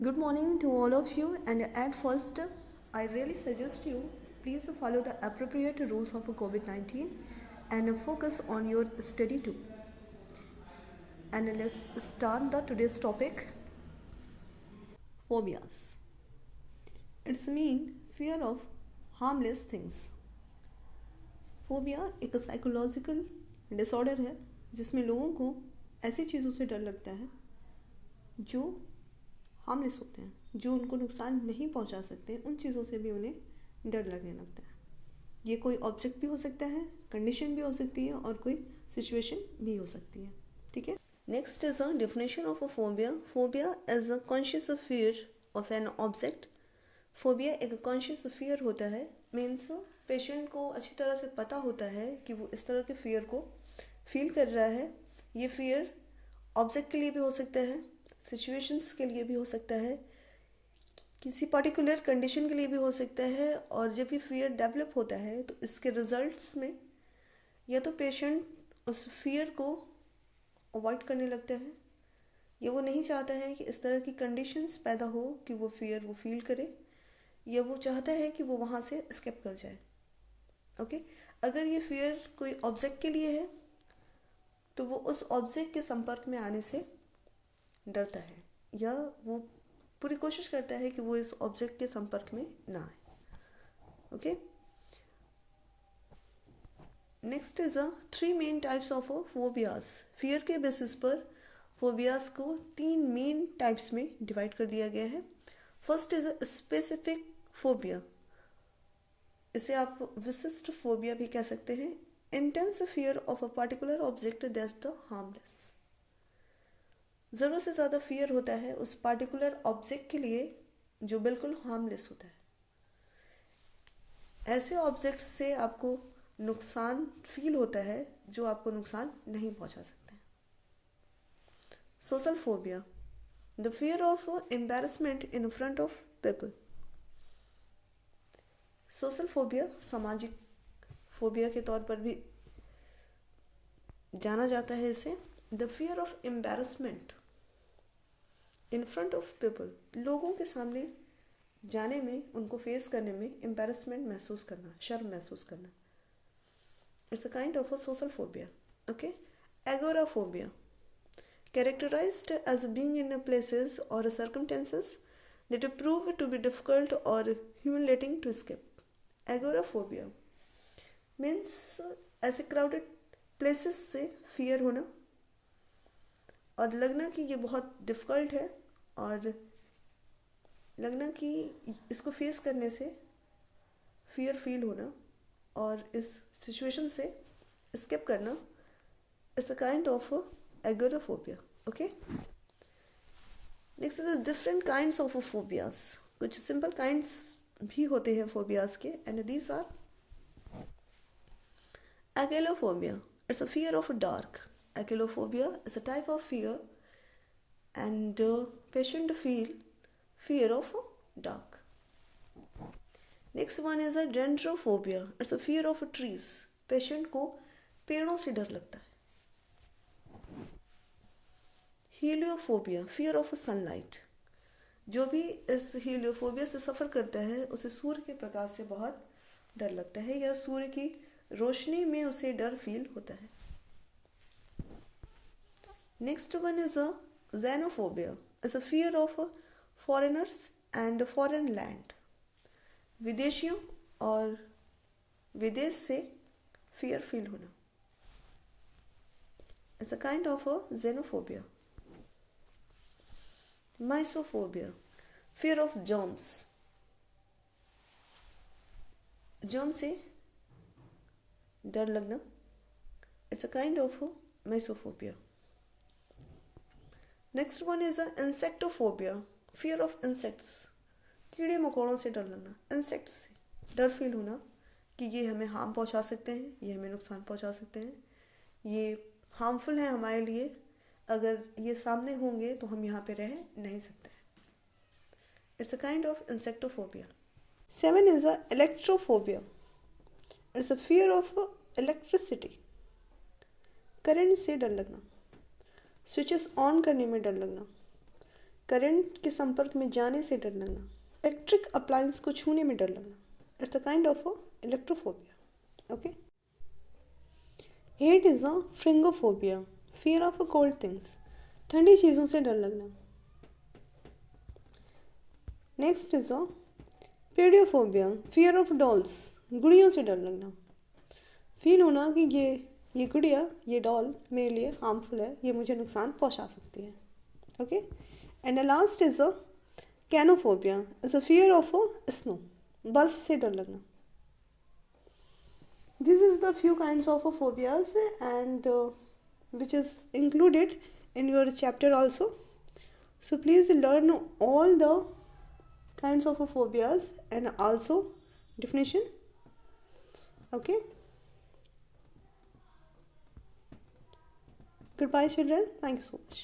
Good morning to all of you, and at first, I really suggest you please follow the appropriate rules of COVID-19 and focus on your study too. And let's start the today's topic, phobias. It's mean fear of harmless things. Phobia एक psychological disorder है जिसमें लोगों को ऐसी चीज़ों से डर लगता है जो हार्मलेस होते हैं, जो उनको नुकसान नहीं पहुंचा सकते, उन चीज़ों से भी उन्हें डर लगने लगता है। ये कोई ऑब्जेक्ट भी हो सकता है, कंडीशन भी हो सकती है और कोई सिचुएशन भी हो सकती है। ठीक है। Next is a definition of a phobia. Phobia is a conscious fear of an object. Phobia एक कॉन्शियस फियर होता है, मीन्स पेशेंट को अच्छी तरह से पता होता है कि वो इस तरह के फियर को फील कर रहा है। ये फियर ऑब्जेक्ट के लिए भी हो सकता है, सिचुएशंस के लिए भी हो सकता है, किसी पर्टिकुलर कंडीशन के लिए भी हो सकता है। और जब ये फियर डेवलप होता है तो इसके रिजल्ट्स में या तो पेशेंट उस फियर को अवॉइड करने लगता है, या वो नहीं चाहता है कि इस तरह की कंडीशंस पैदा हो कि वो फियर वो फील करे, या वो चाहता है कि वो वहाँ से स्केप कर जाए। ओके। अगर ये फियर कोई ऑब्जेक्ट के लिए है तो वो उस ऑब्जेक्ट के संपर्क में आने से डरता है, या वो पूरी कोशिश करता है कि वो इस ऑब्जेक्ट के संपर्क में ना आए। Okay. Next is a 3 main types of phobias. Fear के बेसिस पर फोबियाज को 3 मेन टाइप्स में डिवाइड कर दिया गया है। First is a specific phobia, इसे आप विशिष्ट फोबिया भी कह सकते हैं। Intense fear of a particular object that's the harmless. ज़रूरत से ज़्यादा फियर होता है उस पार्टिकुलर ऑब्जेक्ट के लिए जो बिल्कुल हार्मलेस होता है। ऐसे ऑब्जेक्ट से आपको नुकसान फील होता है जो आपको नुकसान नहीं पहुंचा सकते। Social phobia, the fear of embarrassment in front of people. Social phobia सामाजिक फोबिया के तौर पर भी जाना जाता है इसे। The fear of embarrassment in front of people, लोगों के सामने जाने में, उनको फेस करने में एम्बैरसमेंट महसूस करना, शर्म महसूस करना। It's a kind of a social phobia. Okay. Agoraphobia, characterized as being in places or circumstances that prove to be difficult or humiliating to escape. Agoraphobia means ऐसे क्राउडेड प्लेसेस से fear होना और लगना कि ये बहुत डिफ़िकल्ट है, और लगना कि इसको फेस करने से फियर फील होना और इस सिचुएशन से स्केप करना। It's a kind of agoraphobia. Okay. Next is different kinds of phobias. कुछ सिंपल काइंड्स भी होते हैं फोबियाज के, and these are achluophobia, it's a fear of dark. Achluophobia is a type of fear and patient feel fear of dark. Next one is a dendrophobia. It's a fear of trees. Patient को पेड़ों से डर लगता है। Heliophobia, fear of sunlight. जो भी इस हीलियोफोबिया से सफ़र करता है उसे सूर्य के प्रकाश से बहुत डर लगता है, या सूर्य की रोशनी में उसे डर फील होता है। Next one is a xenophobia. It's a fear of foreigners and foreign land. विदेशियों और विदेश से फियर फील होना। It's a kind of a xenophobia. Mysophobia, fear of germs. Germ से डर लगना। It's a kind of mysophobia. Next one is a insectophobia. Fear of insects, कीड़े मकोड़ों से डर लगना। इंसेक्ट्स से डर फील होना कि ये हमें हार्म पहुंचा सकते हैं, ये हमें नुकसान पहुंचा सकते हैं, ये हार्मफुल है हमारे लिए, अगर ये सामने होंगे तो हम यहाँ पे रह नहीं सकते। It's a kind of insectophobia. 7 is a electrophobia. It's a fear of electricity. Current से डर लगना, स्विचेस ऑन करने में डर लगना, करंट के संपर्क में जाने से डर लगना, इलेक्ट्रिक अप्लायंस को छूने में डर लगना, it's a kind of a electrophobia. Okay. 8 is a frigophobia, fear of a cold things, ठंडी चीज़ों से डर लगना. Next is a pediophobia, fear of dolls, गुड़ियों से डर लगना, फील होना कि ये गुड़िया, ये डॉल मेरे लिए हार्मफुल है, ये मुझे नुकसान पहुंचा सकती है. Okay. And the last is a chionophobia, is a fear of a snow, बर्फ से डर लगना. This is the few kinds of phobias and which is included in your chapter also. So please learn all the kinds of phobias and also definition. Okay. Goodbye children. Thank you so much.